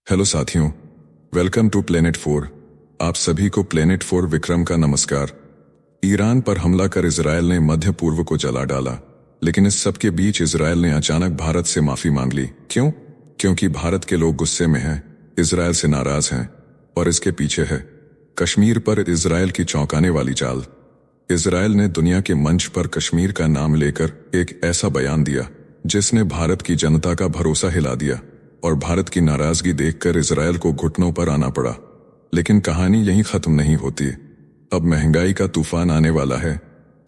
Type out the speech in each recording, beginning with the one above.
Hello साथियों, welcome to planet 4। आप सभी को प्लेनेट 4 विक्रम का नमस्कार। ईरान पर हमला कर इजरायल ने मध्य पूर्व को जला डाला, लेकिन इस सब के बीच इजरायल ने अचानक भारत से माफी मांग ली। क्यों? क्योंकि भारत के लोग गुस्से में हैं, इजरायल से नाराज हैं, और इसके पीछे है कश्मीर पर इजरायल की चौंकाने वाली चाल। इजरायल ने दुनिया के मंच पर कश्मीर का नाम लेकर एक ऐसा बयान दिया जिसने भारत की जनता का भरोसा हिला दिया, और भारत की नाराजगी देखकर इजरायल को घुटनों पर आना पड़ा। लेकिन कहानी यहीं खत्म नहीं होती। अब महंगाई का तूफान आने वाला है।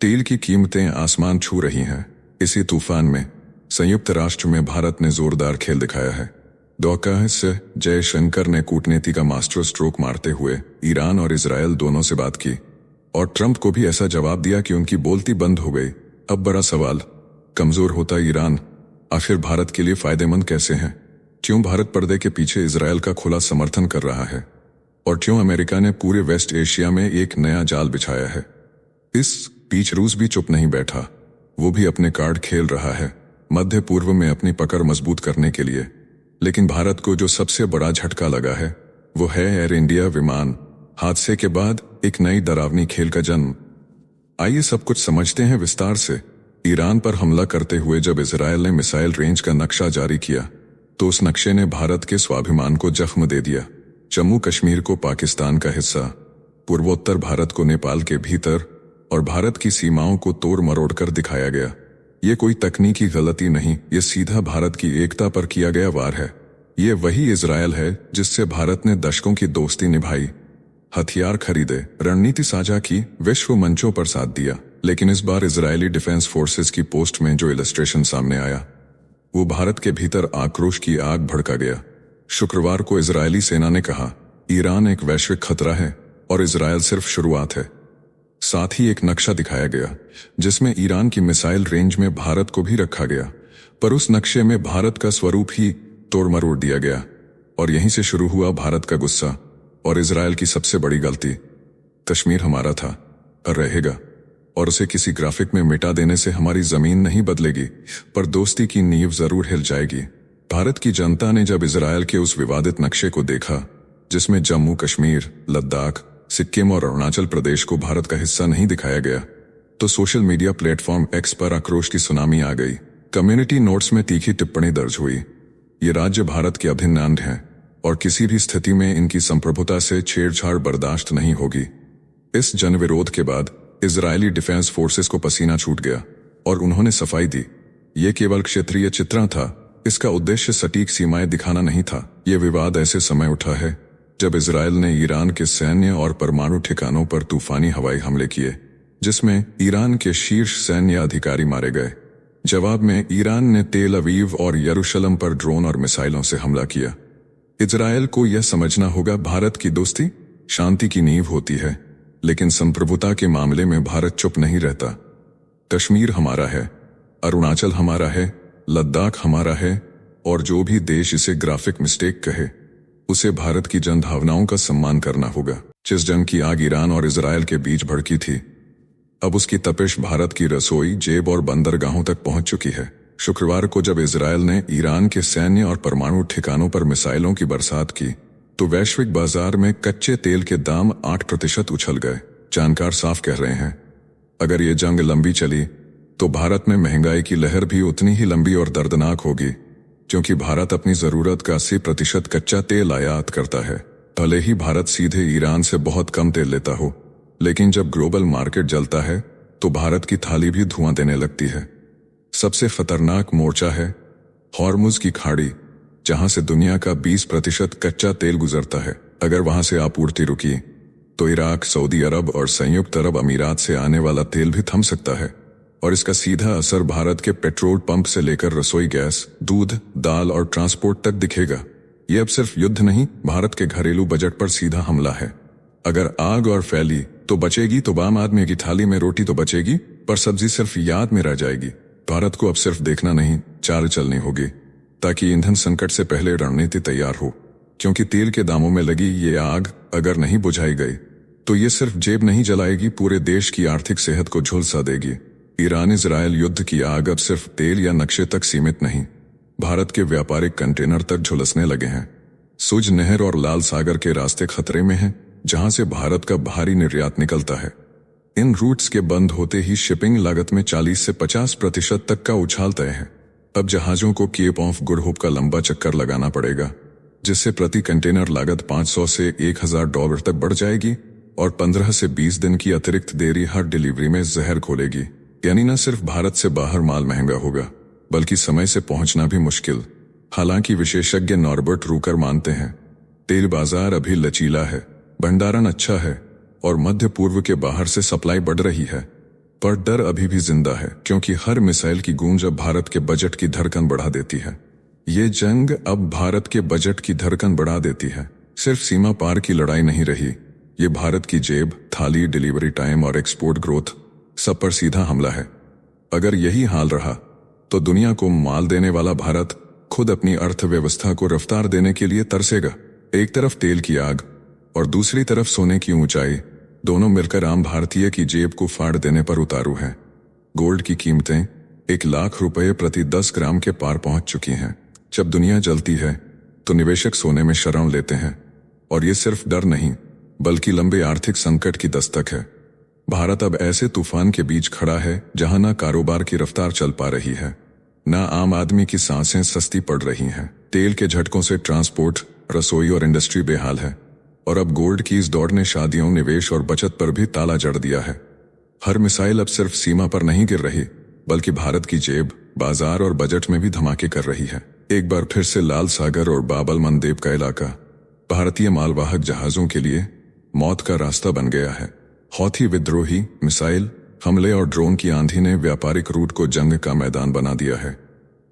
तेल की कीमतें आसमान छू रही हैं। इसी तूफान में संयुक्त राष्ट्र में भारत ने जोरदार खेल दिखाया है। डॉक्टर जयशंकर ने कूटनीति का मास्टर स्ट्रोक मारते हुए ईरान और इजरायल दोनों से बात की, और ट्रंप को भी ऐसा जवाब दिया कि उनकी बोलती बंद हो गई। अब बड़ा सवाल, कमजोर होता ईरान आखिर भारत के लिए फायदेमंद कैसे है? क्यों भारत पर्दे के पीछे इजरायल का खुला समर्थन कर रहा है? और क्यों अमेरिका ने पूरे वेस्ट एशिया में एक नया जाल बिछाया है? इस बीच रूस भी चुप नहीं बैठा। वो भी अपने कार्ड खेल रहा है मध्य पूर्व में अपनी पकड़ मजबूत करने के लिए। लेकिन भारत को जो सबसे बड़ा झटका लगा है वो है एयर इंडिया विमान हादसे के बाद एक नई डरावनी खेल का जन्म। आइए सब कुछ समझते हैं विस्तार से। ईरान पर हमला करते हुए जब इजरायल ने मिसाइल रेंज का नक्शा जारी किया तो उस नक्शे ने भारत के स्वाभिमान को जख्म दे दिया। जम्मू कश्मीर को पाकिस्तान का हिस्सा, पूर्वोत्तर भारत को नेपाल के भीतर, और भारत की सीमाओं को तोड़ मरोड़ कर दिखाया गया। ये कोई तकनीकी गलती नहीं, ये सीधा भारत की एकता पर किया गया वार है। ये वही इजरायल है जिससे भारत ने दशकों की दोस्ती निभाई, हथियार खरीदे, रणनीति साझा की, विश्व मंचों पर साथ दिया। लेकिन इस बार इजरायली डिफेंस फोर्सेस की पोस्ट में जो इलस्ट्रेशन सामने आया वो भारत के भीतर आक्रोश की आग भड़का गया। शुक्रवार को इजरायली सेना ने कहा, ईरान एक वैश्विक खतरा है और इजरायल सिर्फ शुरुआत है। साथ ही एक नक्शा दिखाया गया जिसमें ईरान की मिसाइल रेंज में भारत को भी रखा गया, पर उस नक्शे में भारत का स्वरूप ही तोड़ मरोड़ दिया गया। और यहीं से शुरू हुआ भारत का गुस्सा और इजरायल की सबसे बड़ी गलती। कश्मीर हमारा था और रहेगा, और उसे किसी ग्राफिक में मिटा देने से हमारी जमीन नहीं बदलेगी, पर दोस्ती की नींव जरूर हिल जाएगी। भारत की जनता ने जब इजरायल के उस विवादित नक्शे को देखा जिसमें जम्मू कश्मीर, लद्दाख, सिक्किम और अरुणाचल प्रदेश को भारत का हिस्सा नहीं दिखाया गया, तो सोशल मीडिया प्लेटफॉर्म एक्स पर आक्रोश की सुनामी आ गई। कम्युनिटी नोट्स में तीखी टिप्पणी दर्ज हुई। ये राज्य भारत के अभिन्न अंग हैं और किसी भी स्थिति में इनकी संप्रभुता से छेड़छाड़ बर्दाश्त नहीं होगी। इस जनविरोध के बाद इजरायली डिफेंस फोर्सेस को पसीना छूट गया और उन्होंने सफाई दी। ये केवल क्षेत्रीय चित्रण था, इसका उद्देश्य सटीक सीमाएं दिखाना नहीं था। ये विवाद ऐसे समय उठा है जब इजरायल ने ईरान के सैन्य और परमाणु ठिकानों पर तूफानी हवाई हमले किए, जिसमें ईरान के शीर्ष सैन्य अधिकारी मारे गए। जवाब में ईरान ने तेल अवीव और यरूशलेम पर ड्रोन और मिसाइलों से हमला किया। इजरायल को यह समझना होगा, भारत की दोस्ती शांति की नींव होती है, लेकिन संप्रभुता के मामले में भारत चुप नहीं रहता। कश्मीर हमारा है, अरुणाचल हमारा है, लद्दाख हमारा है, और जो भी देश इसे ग्राफिक मिस्टेक कहे उसे भारत की जन भावनाओं का सम्मान करना होगा। जिस जंग की आग ईरान और इजरायल के बीच भड़की थी, अब उसकी तपिश भारत की रसोई, जेब और बंदरगाहों तक पहुंच चुकी है। शुक्रवार को जब इजरायल ने ईरान के सैन्य और परमाणु ठिकानों पर मिसाइलों की बरसात की तो वैश्विक बाजार में कच्चे तेल के दाम 8% उछल गए। जानकार साफ कह रहे हैं, अगर ये जंग लंबी चली तो भारत में महंगाई की लहर भी उतनी ही लंबी और दर्दनाक होगी, क्योंकि भारत अपनी जरूरत का 80% कच्चा तेल आयात करता है। भले ही भारत सीधे ईरान से बहुत कम तेल लेता हो, लेकिन जब ग्लोबल मार्केट जलता है तो भारत की थाली भी धुआं देने लगती है। सबसे खतरनाक मोर्चा है हॉर्मुज की खाड़ी, जहां से दुनिया का 20% कच्चा तेल गुजरता है। अगर वहां से आपूर्ति रुकी तो इराक, सऊदी अरब और संयुक्त अरब अमीरात से आने वाला तेल भी थम सकता है, और इसका सीधा असर भारत के पेट्रोल पंप से लेकर रसोई गैस, दूध, दाल और ट्रांसपोर्ट तक दिखेगा। यह अब सिर्फ युद्ध नहीं, भारत के घरेलू बजट पर सीधा हमला है। अगर आग और फैली तो बचेगी, तो आम आदमी की थाली में रोटी तो बचेगी, पर सब्जी सिर्फ याद में रह जाएगी। भारत को अब सिर्फ देखना नहीं, चाल चलनी होगी, ताकि ईंधन संकट से पहले रणनीति तैयार हो। क्योंकि तेल के दामों में लगी ये आग अगर नहीं बुझाई गई तो ये सिर्फ जेब नहीं जलाएगी, पूरे देश की आर्थिक सेहत को झुलसा देगी। ईरान इजरायल युद्ध की आग अब सिर्फ तेल या नक्शे तक सीमित नहीं, भारत के व्यापारिक कंटेनर तक झुलसने लगे हैं। सुज नहर और लाल सागर के रास्ते खतरे में हैं, जहां से भारत का भारी निर्यात निकलता है। इन रूट्स के बंद होते ही शिपिंग लागत में 40 से 50% तक का उछाल तय है। अब जहाजों को केप ऑफ गुड होप का लंबा चक्कर लगाना पड़ेगा, जिससे प्रति कंटेनर लागत $500 से $1000 तक बढ़ जाएगी और 15 से 20 दिन की अतिरिक्त देरी हर डिलीवरी में जहर खोलेगी। यानी न सिर्फ भारत से बाहर माल महंगा होगा, बल्कि समय से पहुंचना भी मुश्किल। हालांकि विशेषज्ञ नॉर्बर्ट रूकर मानते हैं, तेल बाजार अभी लचीला है, भंडारण अच्छा है और मध्य पूर्व के बाहर से सप्लाई बढ़ रही है। पर डर अभी भी जिंदा है, क्योंकि हर मिसाइल की गूंज अब भारत के बजट की धड़कन बढ़ा देती है। ये जंग अब भारत के बजट की धड़कन बढ़ा देती है। सिर्फ सीमा पार की लड़ाई नहीं रही, ये भारत की जेब, थाली, डिलीवरी टाइम और एक्सपोर्ट ग्रोथ सब पर सीधा हमला है। अगर यही हाल रहा तो दुनिया को माल देने वाला भारत खुद अपनी अर्थव्यवस्था को रफ्तार देने के लिए तरसेगा। एक तरफ तेल की आग और दूसरी तरफ सोने की ऊंचाई, दोनों मिलकर आम भारतीय की जेब को फाड़ देने पर उतारू हैं। गोल्ड की कीमतें 1 लाख रुपए प्रति 10 ग्राम के पार पहुंच चुकी हैं। जब दुनिया जलती है तो निवेशक सोने में शरण लेते हैं, और ये सिर्फ डर नहीं बल्कि लंबे आर्थिक संकट की दस्तक है। भारत अब ऐसे तूफान के बीच खड़ा है जहां ना कारोबार की रफ्तार चल पा रही है, ना आम आदमी की सांसें सस्ती पड़ रही हैं। तेल के झटकों से ट्रांसपोर्ट, रसोई और इंडस्ट्री बेहाल है, और अब गोल्ड की इस दौड़ ने शादियों, निवेश और बचत पर भी ताला जड़ दिया है। हर मिसाइल अब सिर्फ सीमा पर नहीं गिर रही, बल्कि भारत की जेब, बाजार और बजट में भी धमाके कर रही है। एक बार फिर से लाल सागर और बाब अल मंदेब का इलाका भारतीय मालवाहक जहाजों के लिए मौत का रास्ता बन गया है। हौथी विद्रोही, मिसाइल हमले और ड्रोन की आंधी ने व्यापारिक रूट को जंग का मैदान बना दिया है।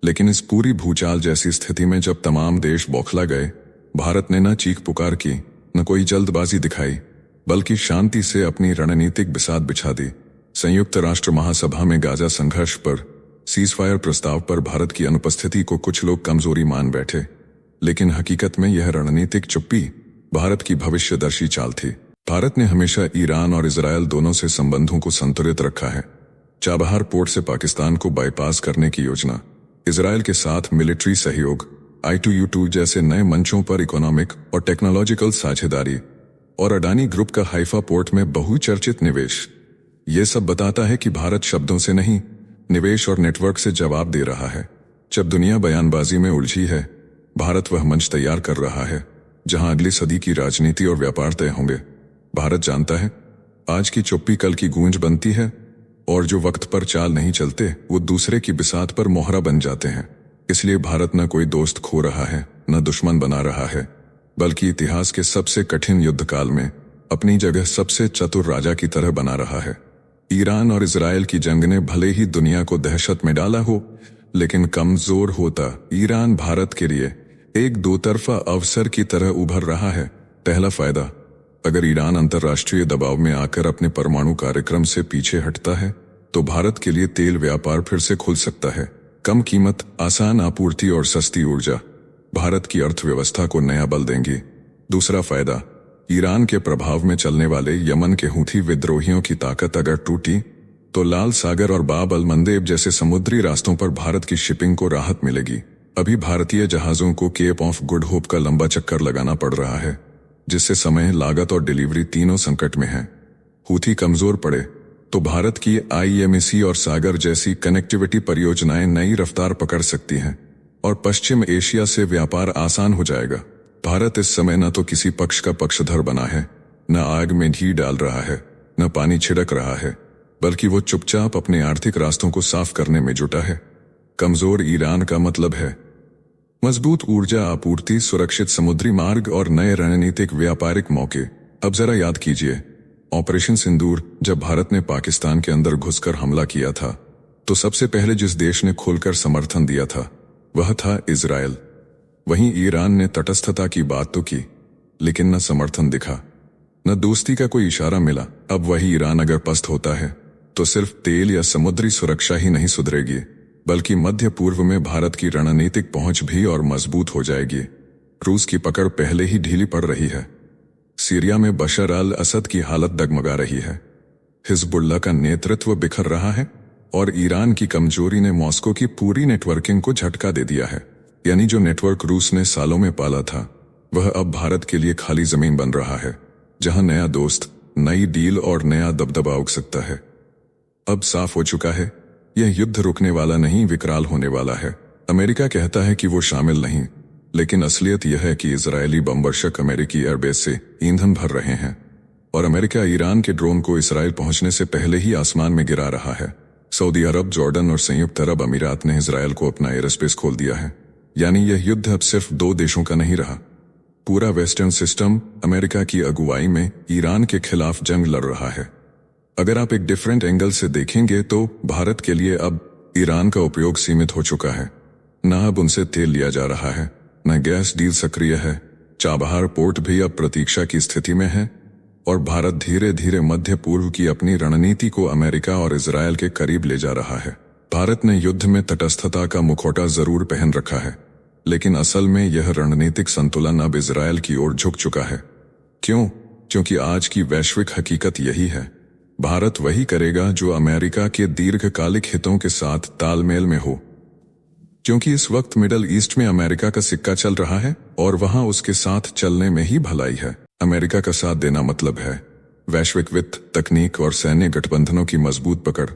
लेकिन इस पूरी भूचाल जैसी स्थिति में जब तमाम देश बौखला गए, भारत ने न चीख पुकार की, न कोई जल्दबाजी दिखाई, बल्कि शांति से अपनी रणनीतिक बिसात बिछा दी। संयुक्त राष्ट्र महासभा में गाजा संघर्ष पर सीजफायर प्रस्ताव पर भारत की अनुपस्थिति को कुछ लोग कमजोरी मान बैठे, लेकिन हकीकत में यह रणनीतिक चुप्पी भारत की भविष्यदर्शी चाल थी। भारत ने हमेशा ईरान और इजरायल दोनों से संबंधों को संतुलित रखा है। चाबहार पोर्ट से पाकिस्तान को बाईपास करने की योजना, इजरायल के साथ मिलिट्री सहयोग, I2U2 जैसे नए मंचों पर इकोनॉमिक और टेक्नोलॉजिकल साझेदारी, और अडानी ग्रुप का हाइफा पोर्ट में बहुचर्चित निवेश, ये सब बताता है कि भारत शब्दों से नहीं, निवेश और नेटवर्क से जवाब दे रहा है। जब दुनिया बयानबाजी में उलझी है, भारत वह मंच तैयार कर रहा है जहां अगली सदी की राजनीति और व्यापार तय होंगे। भारत जानता है, आज की चुप्पी कल की गूंज बनती है, और जो वक्त पर चाल नहीं चलते वो दूसरे की बिसात पर मोहरा बन जाते हैं। इसलिए भारत न कोई दोस्त खो रहा है, न दुश्मन बना रहा है, बल्कि इतिहास के सबसे कठिन युद्ध काल में अपनी जगह सबसे चतुर राजा की तरह बना रहा है। ईरान और इजरायल की जंग ने भले ही दुनिया को दहशत में डाला हो, लेकिन कमजोर होता ईरान भारत के लिए एक दो तरफा अवसर की तरह उभर रहा है। पहला फायदा, अगर ईरान अंतर्राष्ट्रीय दबाव में आकर अपने परमाणु कार्यक्रम से पीछे हटता है तो भारत के लिए तेल व्यापार फिर से खुल सकता है। कम कीमत, आसान आपूर्ति और सस्ती ऊर्जा भारत की अर्थव्यवस्था को नया बल देंगी। दूसरा फायदा, ईरान के प्रभाव में चलने वाले यमन के हूथी विद्रोहियों की ताकत अगर टूटी तो लाल सागर और बाब अल मंदेब जैसे समुद्री रास्तों पर भारत की शिपिंग को राहत मिलेगी। अभी भारतीय जहाजों को केप ऑफ गुड होप का लंबा चक्कर लगाना पड़ रहा है, जिससे समय, लागत और डिलीवरी तीनों संकट में हैं। हूथी कमजोर पड़े तो भारत की IMEC और सागर जैसी कनेक्टिविटी परियोजनाएं नई रफ्तार पकड़ सकती हैं और पश्चिम एशिया से व्यापार आसान हो जाएगा। भारत इस समय न तो किसी पक्ष का पक्षधर बना है, न आग में घी डाल रहा है, न पानी छिड़क रहा है, बल्कि वो चुपचाप अपने आर्थिक रास्तों को साफ करने में जुटा है। कमजोर ईरान का मतलब है मजबूत ऊर्जा आपूर्ति, सुरक्षित समुद्री मार्ग और नए रणनीतिक व्यापारिक मौके। अब जरा याद कीजिए, ऑपरेशन सिंदूर जब भारत ने पाकिस्तान के अंदर घुसकर हमला किया था तो सबसे पहले जिस देश ने खुलकर समर्थन दिया था वह था इजरायल। वहीं ईरान ने तटस्थता की बात तो की, लेकिन न समर्थन दिखा, न दोस्ती का कोई इशारा मिला। अब वही ईरान अगर पस्त होता है तो सिर्फ तेल या समुद्री सुरक्षा ही नहीं सुधरेगी, बल्कि मध्य पूर्व में भारत की रणनीतिक पहुंच भी और मजबूत हो जाएगी। रूस की पकड़ पहले ही ढीली पड़ रही है। सीरिया में बशर अल असद की हालत डगमगा रही है। हिजबुल्लाह का नेतृत्व बिखर रहा है और ईरान की कमजोरी ने मॉस्को की पूरी नेटवर्किंग को झटका दे दिया है। यानी जो नेटवर्क रूस ने सालों में पाला था वह अब भारत के लिए खाली जमीन बन रहा है, जहां नया दोस्त, नई डील और नया दबदबा उग सकता है। अब साफ हो चुका है, यह युद्ध रुकने वाला नहीं, विकराल होने वाला है। अमेरिका कहता है कि वो शामिल नहीं, लेकिन असलियत यह है कि इजरायली बमवर्षक अमेरिकी एयरबेस से ईंधन भर रहे हैं और अमेरिका ईरान के ड्रोन को इसराइल पहुंचने से पहले ही आसमान में गिरा रहा है। सऊदी अरब, जॉर्डन और संयुक्त अरब अमीरात ने इसराइल को अपना एयरस्पेस खोल दिया है। यानी यह युद्ध अब सिर्फ 2 देशों का नहीं रहा, पूरा वेस्टर्न सिस्टम अमेरिका की अगुवाई में ईरान के खिलाफ जंग लड़ रहा है। अगर आप एक डिफरेंट एंगल से देखेंगे तो भारत के लिए अब ईरान का उपयोग सीमित हो चुका है। न अब उनसे तेल लिया जा रहा है, न गैस डील सक्रिय है, चाबहार पोर्ट भी अब प्रतीक्षा की स्थिति में है और भारत धीरे धीरे मध्य पूर्व की अपनी रणनीति को अमेरिका और इजरायल के करीब ले जा रहा है। भारत ने युद्ध में तटस्थता का मुखौटा जरूर पहन रखा है, लेकिन असल में यह रणनीतिक संतुलन अब इजरायल की ओर झुक चुका है। क्यों? क्योंकि आज की वैश्विक हकीकत यही है, भारत वही करेगा जो अमेरिका के दीर्घकालिक हितों के साथ तालमेल में हो। क्योंकि इस वक्त मिडल ईस्ट में अमेरिका का सिक्का चल रहा है और वहां उसके साथ चलने में ही भलाई है। अमेरिका का साथ देना मतलब है वैश्विक वित्त, तकनीक और सैन्य गठबंधनों की मजबूत पकड़।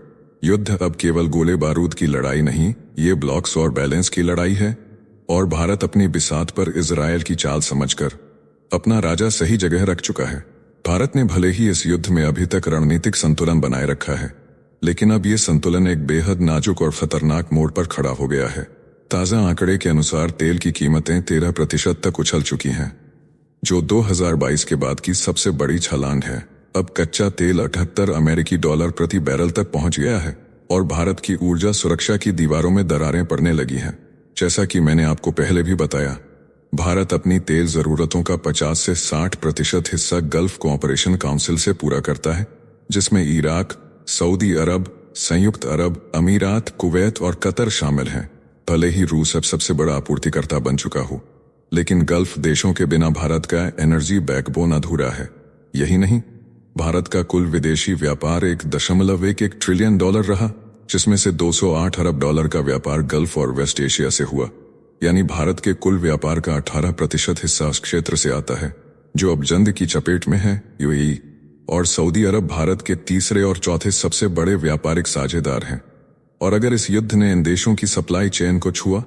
युद्ध अब केवल गोले बारूद की लड़ाई नहीं, ये ब्लॉक्स और बैलेंस की लड़ाई है और भारत अपनी बिसात पर इजरायल की चाल समझकर अपना राजा सही जगह रख चुका है। भारत ने भले ही इस युद्ध में अभी तक रणनीतिक संतुलन बनाए रखा है, लेकिन अब ये संतुलन एक बेहद नाजुक और खतरनाक मोड़ पर खड़ा हो गया है। ताज़ा आंकड़े के अनुसार तेल की कीमतें 13% तक उछल चुकी हैं, जो 2022 के बाद की सबसे बड़ी छलांग है। अब कच्चा तेल 78 अमेरिकी डॉलर प्रति बैरल तक पहुंच गया है और भारत की ऊर्जा सुरक्षा की दीवारों में दरारें पड़ने लगी हैं। जैसा कि मैंने आपको पहले भी बताया, भारत अपनी तेल जरूरतों का 50 से 60% हिस्सा गल्फ कोऑपरेशन काउंसिल से पूरा करता है, जिसमें इराक, सऊदी अरब, संयुक्त अरब अमीरात, कुवैत और कतर शामिल हैं। भले ही रूस अब सबसे बड़ा आपूर्तिकर्ता बन चुका हो, लेकिन गल्फ देशों के बिना भारत का एनर्जी बैकबोन अधूरा है। यही नहीं, भारत का कुल विदेशी व्यापार 1.11 ट्रिलियन डॉलर रहा, जिसमें से 208 अरब डॉलर का व्यापार गल्फ और वेस्ट एशिया से हुआ। यानी भारत के कुल व्यापार का 18% हिस्सा उस क्षेत्र से आता है जो अब जंग की चपेट में है। यूएई और सऊदी अरब भारत के तीसरे और चौथे सबसे बड़े व्यापारिक साझेदार हैं। और अगर इस युद्ध ने इन देशों की सप्लाई चेन को छुआ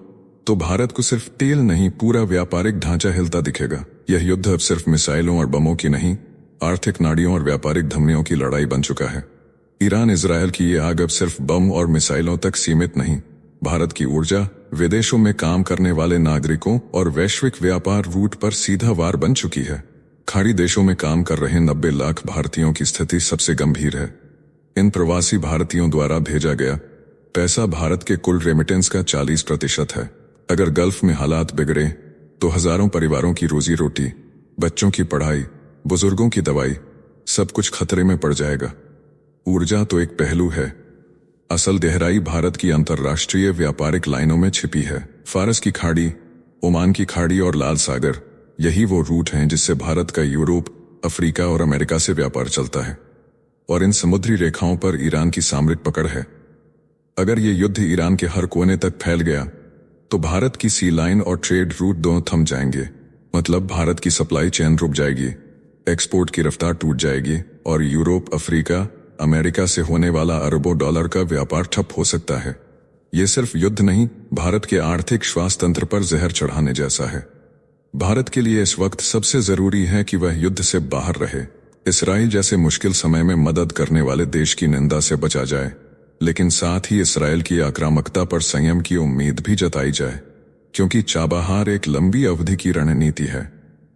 तो भारत को सिर्फ तेल नहीं, पूरा व्यापारिक ढांचा हिलता दिखेगा। यह युद्ध अब सिर्फ मिसाइलों और बमों की नहीं, आर्थिक नाड़ियों और व्यापारिक धमनियों की लड़ाई बन चुका है। ईरान इजरायल की ये आग अब सिर्फ बम और मिसाइलों तक सीमित नहीं, भारत की ऊर्जा, विदेशों में काम करने वाले नागरिकों और वैश्विक व्यापार रूट पर सीधा वार बन चुकी है। खाड़ी देशों में काम कर रहे 90 लाख भारतीयों की स्थिति सबसे गंभीर है। इन प्रवासी भारतीयों द्वारा भेजा गया पैसा भारत के कुल रेमिटेंस का 40% है। अगर गल्फ में हालात बिगड़े तो हजारों परिवारों की रोजी रोटी, बच्चों की पढ़ाई, बुजुर्गों की दवाई, सब कुछ खतरे में पड़ जाएगा। ऊर्जा तो एक पहलू है, असल गहराई भारत की अंतर्राष्ट्रीय व्यापारिक लाइनों में छिपी है। फारस की खाड़ी, ओमान की खाड़ी और लाल सागर, यही वो रूट हैं जिससे भारत का यूरोप, अफ्रीका और अमेरिका से व्यापार चलता है। और इन समुद्री रेखाओं पर ईरान की सामरिक पकड़ है। अगर ये युद्ध ईरान के हर कोने तक फैल गया तो भारत की सी लाइन और ट्रेड रूट दोनों थम जाएंगे। मतलब भारत की सप्लाई चेन रुक जाएगी, एक्सपोर्ट की रफ्तार टूट जाएगी और यूरोप, अफ्रीका, अमेरिका से होने वाला अरबों डॉलर का व्यापार ठप हो सकता है। ये सिर्फ युद्ध नहीं, भारत के आर्थिक श्वास तंत्र पर जहर चढ़ाने जैसा है। भारत के लिए इस वक्त सबसे जरूरी है कि वह युद्ध से बाहर रहे। इसराइल जैसे मुश्किल समय में मदद करने वाले देश की निंदा से बचा जाए, लेकिन साथ ही इसराइल की आक्रामकता पर संयम की उम्मीद भी जताई जाए, क्योंकि चाबहार एक लंबी अवधि की रणनीति है।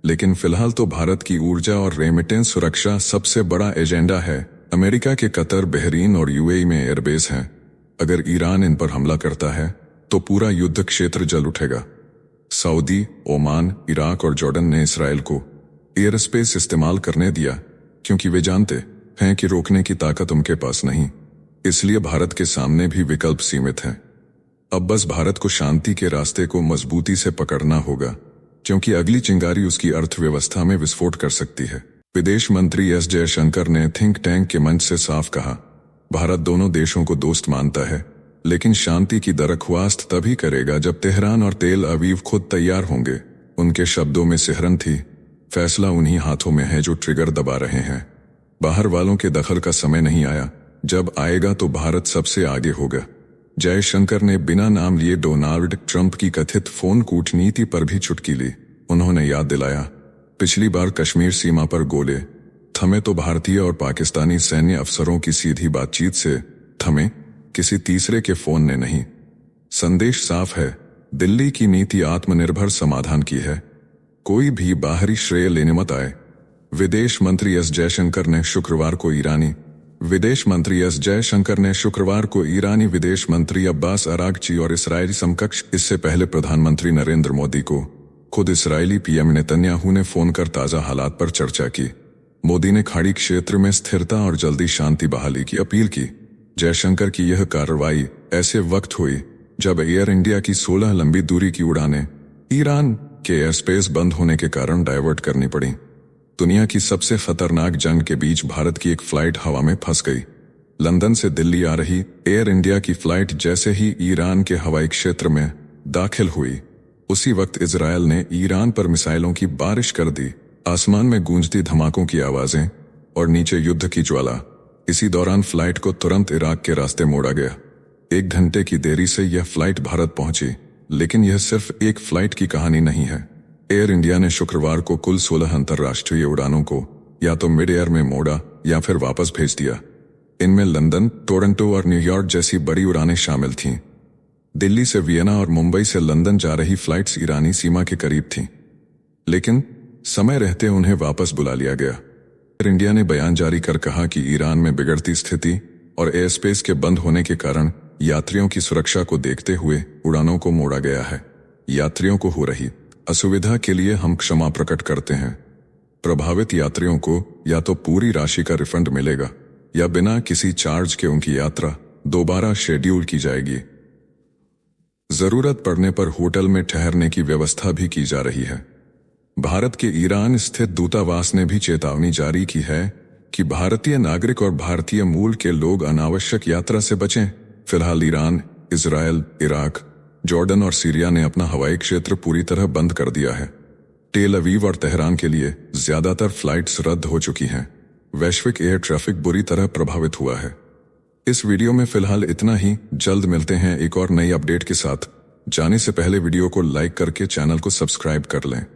लेकिन फिलहाल तो भारत की ऊर्जा और रेमिटेंस सुरक्षा सबसे बड़ा एजेंडा है। अमेरिका के कतर, बहरीन और यूएई में एयरबेस हैं। अगर ईरान इन पर हमला करता है तो पूरा युद्ध क्षेत्र जल उठेगा। सऊदी, ओमान, इराक और जॉर्डन ने इसराइल को एयर स्पेस इस्तेमाल करने दिया क्योंकि वे जानते हैं कि रोकने की ताकत उनके पास नहीं। इसलिए भारत के सामने भी विकल्प सीमित हैं। अब बस भारत को शांति के रास्ते को मजबूती से पकड़ना होगा, क्योंकि अगली चिंगारी उसकी अर्थव्यवस्था में विस्फोट कर सकती है। विदेश मंत्री एस जयशंकर ने थिंक टैंक के मंच से साफ कहा, भारत दोनों देशों को दोस्त मानता है, लेकिन शांति की दरख्वास्त तभी करेगा जब तेहरान और तेल अवीव खुद तैयार होंगे। उनके शब्दों में सिहरन थी, फैसला उन्हीं हाथों में है जो ट्रिगर दबा रहे हैं। बाहर वालों के दखल का समय नहीं आया, जब आएगा तो भारत सबसे आगे होगा। जयशंकर ने बिना नाम लिए डोनाल्ड ट्रंप की कथित फोन कूटनीति पर भी चुटकी ली। उन्होंने याद दिलाया, पिछली बार कश्मीर सीमा पर गोले थमे तो भारतीय और पाकिस्तानी सैन्य अफसरों की सीधी बातचीत से थमे, किसी तीसरे के फोन ने नहीं। संदेश साफ है, दिल्ली की नीति आत्मनिर्भर समाधान की है, कोई भी बाहरी श्रेय लेने मत आए। विदेश मंत्री एस जयशंकर ने शुक्रवार को ईरानी विदेश मंत्री अब्बास अरागची और इस्राएली समकक्ष इससे पहले प्रधानमंत्री नरेंद्र मोदी को खुद इस्राएली पीएम नेतन्याहू ने फोन कर ताजा हालात पर चर्चा की। मोदी ने खाड़ी क्षेत्र में स्थिरता और जल्दी शांति बहाली की अपील की। जयशंकर की यह कार्रवाई ऐसे वक्त हुई जब एयर इंडिया की 16 लंबी दूरी की उड़ानें ईरान के एयरस्पेस बंद होने के कारण डायवर्ट करनी पड़ी। दुनिया की सबसे खतरनाक जंग के बीच भारत की एक फ्लाइट हवा में फंस गई। लंदन से दिल्ली आ रही एयर इंडिया की फ्लाइट जैसे ही ईरान के हवाई क्षेत्र में दाखिल हुई, उसी वक्त इजरायल ने ईरान पर मिसाइलों की बारिश कर दी। आसमान में गूंजती धमाकों की आवाजें और नीचे युद्ध की ज्वाला। इसी दौरान फ्लाइट को तुरंत इराक के रास्ते मोड़ा गया। 1 घंटे की देरी से यह फ्लाइट भारत पहुंची, लेकिन यह सिर्फ एक फ्लाइट की कहानी नहीं है। एयर इंडिया ने शुक्रवार को कुल 16 अंतर्राष्ट्रीय उड़ानों को या तो मिड एयर में मोड़ा या फिर वापस भेज दिया। इनमें लंदन, टोरंटो और न्यूयॉर्क जैसी बड़ी उड़ानें शामिल थीं। दिल्ली से वियना और मुंबई से लंदन जा रही फ्लाइट्स ईरानी सीमा के करीब थीं, लेकिन समय रहते उन्हें वापस बुला लिया गया। एयर इंडिया ने बयान जारी कर कहा कि ईरान में बिगड़ती स्थिति और एयरस्पेस के बंद होने के कारण यात्रियों की सुरक्षा को देखते हुए उड़ानों को मोड़ा गया है। यात्रियों को हो रही असुविधा के लिए हम क्षमा प्रकट करते हैं। प्रभावित यात्रियों को या तो पूरी राशि का रिफंड मिलेगा या बिना किसी चार्ज के उनकी यात्रा दोबारा शेड्यूल की जाएगी। जरूरत पड़ने पर होटल में ठहरने की व्यवस्था भी की जा रही है। भारत के ईरान स्थित दूतावास ने भी चेतावनी जारी की है कि भारतीय नागरिक और भारतीय मूल के लोग अनावश्यक यात्रा से बचें। फिलहाल ईरान, इजरायल, इराक, जॉर्डन और सीरिया ने अपना हवाई क्षेत्र पूरी तरह बंद कर दिया है। टेल अवीव और तेहरान के लिए ज्यादातर फ्लाइट्स रद्द हो चुकी हैं। वैश्विक एयर ट्रैफिक बुरी तरह प्रभावित हुआ है। इस वीडियो में फिलहाल इतना ही। जल्द मिलते हैं एक और नई अपडेट के साथ। जाने से पहले वीडियो को लाइक करके चैनल को सब्सक्राइब कर लें।